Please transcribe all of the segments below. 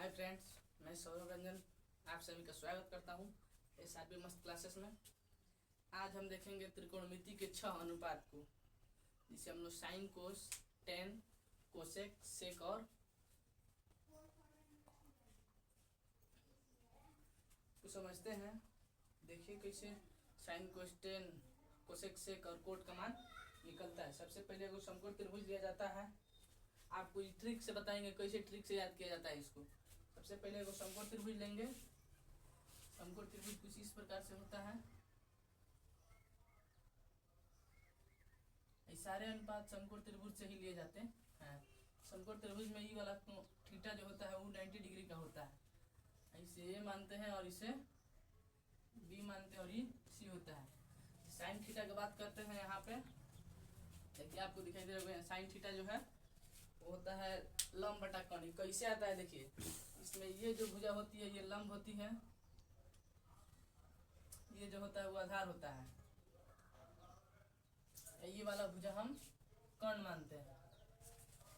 Hi friends, मैं सौरभ रंजन आप सभी का स्वागत करता हूँ SRP मस्त क्लासेस में। आज हम देखेंगे त्रिकोणमिति के 6 अनुपात को, जिसे हम लोग साइन, कोस, टेन, कोसेक, सेक और को समझते हैं। देखिए कैसे साइन, कोस, टेन, कोसेक, सेक और कोट का मान निकलता है। सबसे पहले को समकोण त्रिभुज दिया जाता है। आपको ट्रिक से बताएंगे कैसे ट्रिक से याद किया जाता है इसको। सबसे पहले एगो समकोण त्रिभुज लेंगे। समकोण त्रिभुज कुछ इस प्रकार से होता है। सारे अनुपात समकोण त्रिभुज से ही लिए जाते हैं। समकोण त्रिभुज में ई वाला थीटा जो होता है वो 90 डिग्री का होता है। इसे ए मानते हैं और इसे बी मानते हैं और ये सी होता है। साइन थीटा की बात करते हैं यहाँ पे। देखिए आपको दिखाई दे रहा है साइन थीटा जो है वो होता है लंब बटा कोण। कैसे आता है देखिए, इसमें ये जो भुजा होती है ये लंब होती है, ये जो होता है वो आधार होता है, ये वाला भुजा हम कर्ण मानते हैं।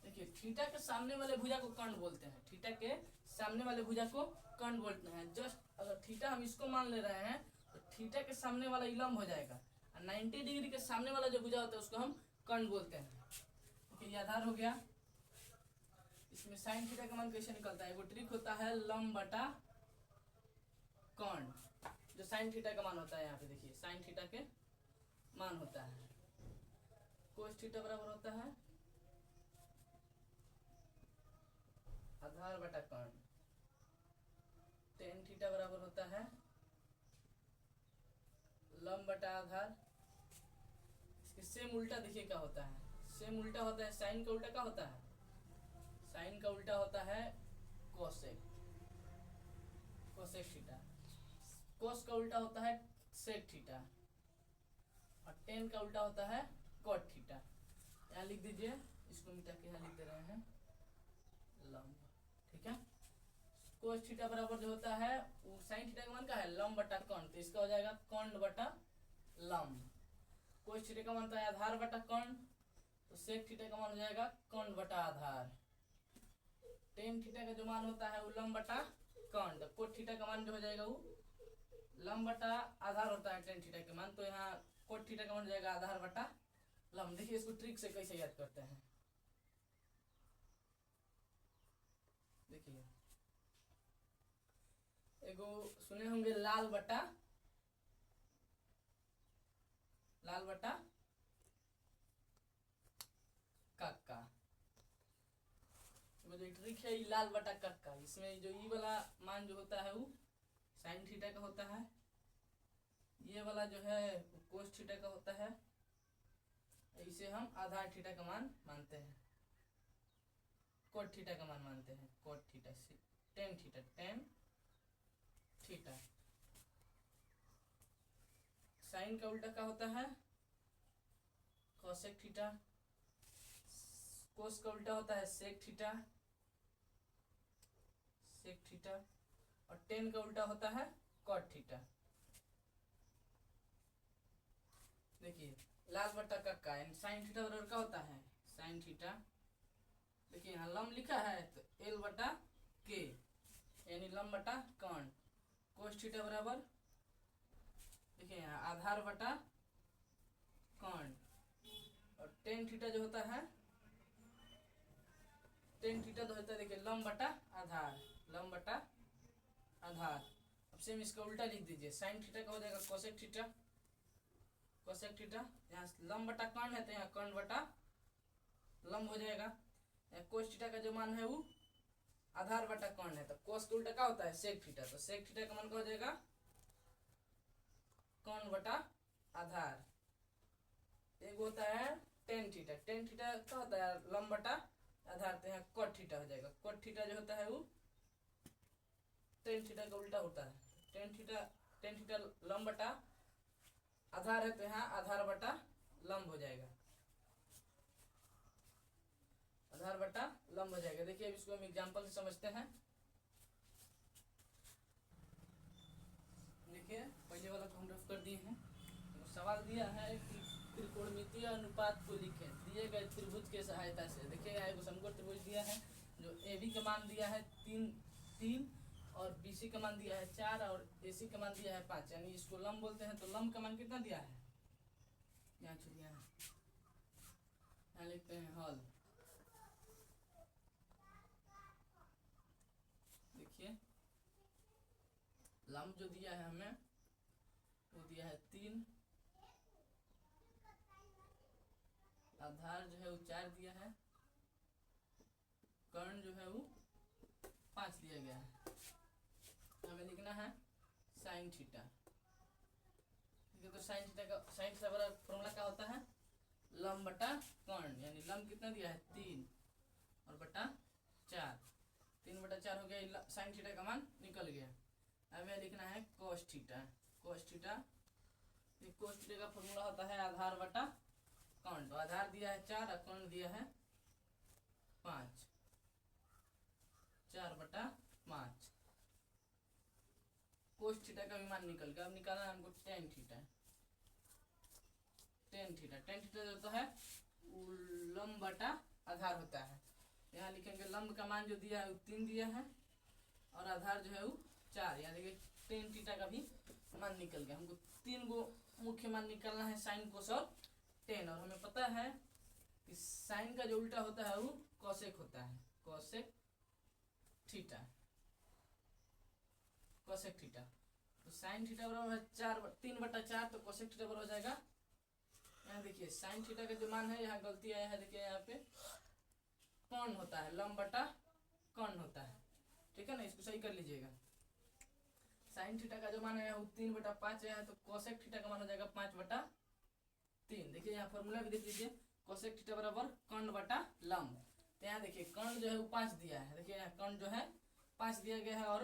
देखिए थीटा के सामने वाले भुजा को कर्ण बोलते हैं। थीटा के सामने वाले भुजा को कर्ण बोलते हैं। जस्ट अगर थीटा हम इसको मान ले रहे हैं तो थीटा के सामने वाला लंब हो जाएगा और 90 डिग्री के सामने वाला जो भुजा होता है उसको हम कर्ण बोलते हैं। देखिए ये आधार हो गया। इसमें साइन थीटा का मान कैसे निकलता है, वो ट्रिक होता है लंब बटा कोण। जो साइन थीटा का मान होता है यहाँ पे देखिए साइन थीटा के मान होता है कोस थीटा बराबर होता है आधार बटा कोण। टेन थीटा बराबर होता है लंब बटा आधार। इसके सेम उल्टा देखिए क्या होता है, सेम उल्टा होता है। साइन का उल्टा क्या होता है, साइन का उल्टा होता है कोसेक, कोसेक थीटा। कोस का उल्टा होता है सेक थीटा और टेन का उल्टा होता है कोट थीटा। यहाँ लिख दीजिए, इसको मिटा के यहाँ लिख दे रहे हैं लंब। ठीक है, कोस थीटा बराबर जो होता है वो साइन थीटा का मान का है लंब बटा कोण, तो इसका हो जाएगा कोण बटा लंब। कोस थीटा का मान होता है आधार बटा कोण, तो सेक थीटा का मान हो जाएगा कोण बटा आधार। टेन थीटा का जो मान होता है वो लंब बटा कोण, तो कोट थीटा का मान जो हो जाएगा वो लंब बटा आधार होता है टेन थीटा के मान, तो यहाँ कोट थीटा का मान हो जाएगा आधार बटा लंब। देखिए इसको ट्रिक से कैसे याद करते हैं। देखिए एगो सुने होंगे लाल बटा कक्का। जो ट्रिक है लाल बटा कक्का, इसमें जो ई वाला मान जो होता है वो साइन थीटा का होता है, ये वाला जो है कोस थीटा का होता है। इसे हम आधार थीटा का मान मानते हैं, कोट थीटा का मान मानते हैं, cot theta. Tan theta, tan theta. Sine का उल्टा का होता है कोसेक थीटा। कोस का उल्टा होता है सेक थीटा, सेक थीटा। और टेन का उल्टा होता है कॉट थीटा। देखिए लाल बटा कक्का यानी साइन थीटा बराबर क्या होता है साइन थीटा। देखिए यहाँ लंब लिखा है तो एल बटा के यानी लंब बटा कोण। कोस थीटा बराबर देखिए यहाँ आधार बटा कोण। और टेन थीटा जो होता है, टेन थीटा तो होता है देखिए लंब बटा आधार, लंब बटा आधार। अब सेम इसका उल्टा लिख दीजिए, साइन थीटा का हो जाएगा कोसेक थीटा, कोसेक थीटा। यहाँ लंब बटा कोण है तो यहाँ कोण बटा लंब हो जाएगा। कोस थीटा का जो मान है वो आधार बटा कोण है, तो कोस का उल्टा क्या होता है सेक थीटा, तो सेक थीटा का मान क्या हो जाएगा कोण बटा आधार। एक होता है टेन थीटा, टेन थीटा क्या होता है लंब बटा आधार, तो यहाँ कोट थीटा हो जाएगा। कोट थीटा जो होता है वो टेन थीटा का उल्टा होता है। टेन थीटा लंब बटा आधार है तो यहाँ आधार बटा लंब हो जाएगा, आधार बटा लंब हो जाएगा। देखिए अब इसको हम एग्जांपल से समझते हैं। देखिए पहले वाला को हम रफ कर दिए हैं। तो सवाल दिया है कि त्रिकोणमितीय अनुपात को लिखें दिए गए त्रिभुज के सहायता से। देखिए यहाँ समकोण त्रिभुज दिया है जो ए बी का मान दिया है 3 3 और BC का मान दिया है 4 और AC का मान दिया है 5, यानी इसको लंब बोलते हैं। तो लंब का मान कितना दिया है, यहाँ छोड़िए, यहाँ लिखते हैं हल। देखिए लंब जो दिया है हमें वो दिया है 3, आधार जो है वो 4 दिया है, कर्ण जो है वो 5 दिया गया है। हमें लिखना है साइन थीटा। ठीक है, तो साइन थीटा बड़ा फॉर्मूला क्या होता है, लंब बटा कर्ण, यानी लंब कितना दिया है 3 और बटा 4, 3 बटा 4 हो गया, साइन थीटा का मान निकल गया। हमें लिखना है कोस थीटा। कोस थीटा का फॉर्मूला होता है आधार बटा कर्ण। तो आधार दिया है 4 और कर्ण दिया है 5, 4 बटा 5। कोस थीटा का भी मान निकल गया। अब निकालना है हमको टेन थीटा। टेन थीटा जो होता है लंब बटा आधार होता है। यहाँ लिखेंगे लंब का मान जो दिया है वो 3 दिया है और आधार जो है वो 4, यानी कि टेन थीटा का भी मान निकल गया। हमको 3 गो मुख्य मान निकालना है, साइन कोस और टेन। और हमें पता है कि साइन का जो उल्टा होता है वो कोसेक होता है, कोसेक थीटा, कोसेक थीटा। तो साइन थीटा बराबर है 3 बटा 4, तो कोसेक थीटा बराबर हो जाएगा, यहाँ देखिए साइन थीटा का जो मान है, यहाँ गलती आया है, देखिए यहाँ पे कर्ण होता है, लंब बटा कर्ण होता है। ठीक है ना, इसको सही कर लीजिएगा। साइन थीटा का जो मान है वो 3 बटा 5 है, तो कोसेक थीटा का मान हो जाएगा 5 बटा 3। देखिए यहाँ फॉर्मूला भी देख लीजिए, कोसेक थीटा बराबर कर्ण बटा लंब। तो यहाँ देखिए कर्ण जो है वो 5 दिया है, देखिए यहाँ कर्ण जो है 5 दिया गया है और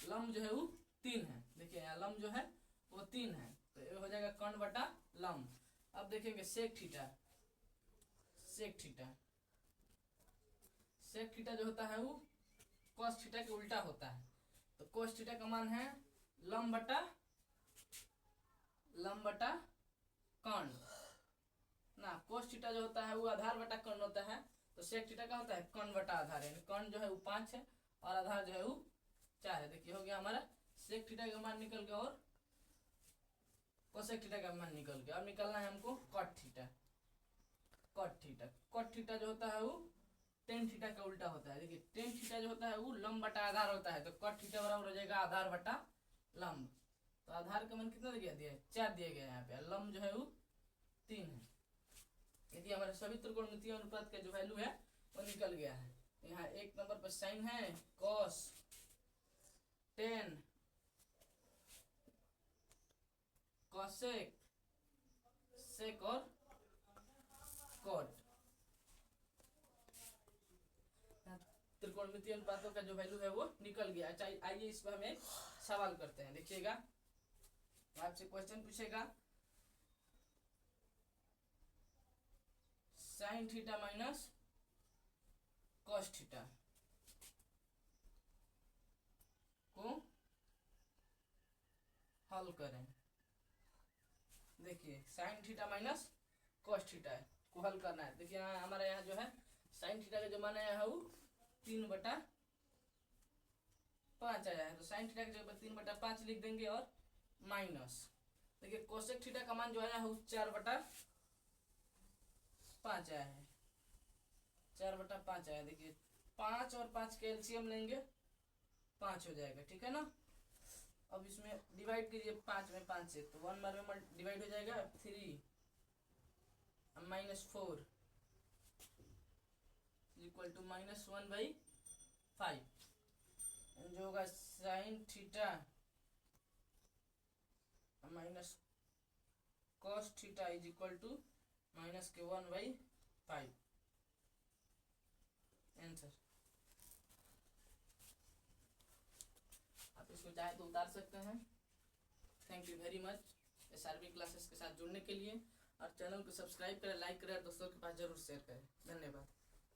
लंब जो है वो 3 है। देखिए यहाँ लंब जो है वो 3 है, तो ये हो जाएगा कर्ण बटा लंब। अब देखेंगे सेक थीटा। सेक थीटा जो होता है वो कोस थीटा के उल्टा होता है। तो कोस थीटा का मान है लंब बटा कर्ण ना। कोस थीटा जो होता है वो आधार बटा कर्ण होता है। तो सेक थीटा का होता है कर्ण बटा आधार, यानी कर्ण जो है वो 5 है और आधार जो है वो 4 है। देखिए हो गया हमारा सेक थीटा का मान निकल गया और कोसेक थीटा का मान निकल गया। अब निकालना है हमको कॉट थीटा। कॉट थीटा जो होता है वो टेन थीटा का उल्टा होता है। देखिए टेन थीटा जो होता है वो लंब बटा आधार होता है, तो कॉट थीटा बराबर हो जाएगा आधार बटा लंब। तो आधार का मान कितना दिया है 4 दिया गया है यहाँ पे, लंब जो है वो 3 है। यदि हमारे सभी त्रिकोणमितीय अनुपात का जो वैल्यू है वो निकल गया है। यहाँ 1 नंबर पर साइन है, कॉस, टेन, कॉसेक, सेक और कॉट। त्रिकोणमितीय अनुपातों का जो वैल्यू है वो निकल गया। अच्छा आइए इस पर हम एक सवाल करते हैं। देखिएगा आपसे क्वेश्चन पूछेगा sign theta minus cos theta को हल करें। देखिए sign theta minus cos theta को हल करना है। देखिए हमारे यहाँ जो है साइन थीटा का जो मान आया है वो 3 बटा 5 आया है, तो साइन थीटा की जगह पर 3 बटा 5 लिख देंगे और माइनस। देखिए कोसेक थीटा का मान जो आया है वो 4 बटा 5 आया है, 4 बटा 5 आया। देखिए 5 और 5 के एलसीएम लेंगे 5 हो जाएगा, ठीक है ना। अब इसमें डिवाइड कीजिए 5 में 5 से, तो 1 बार में डिवाइड हो जाएगा 3 -4 इक्वल टू -1/5। जो होगा sine theta minus cos theta is equal to -1/5 answer. आप इसको चाहे तो उतार सकते हैं। Thank you very much SRB classes के साथ जुड़ने के लिए, और चैनल को सब्सक्राइब करें, लाइक करें, दोस्तों के पास जरूर शेयर करें। धन्यवाद।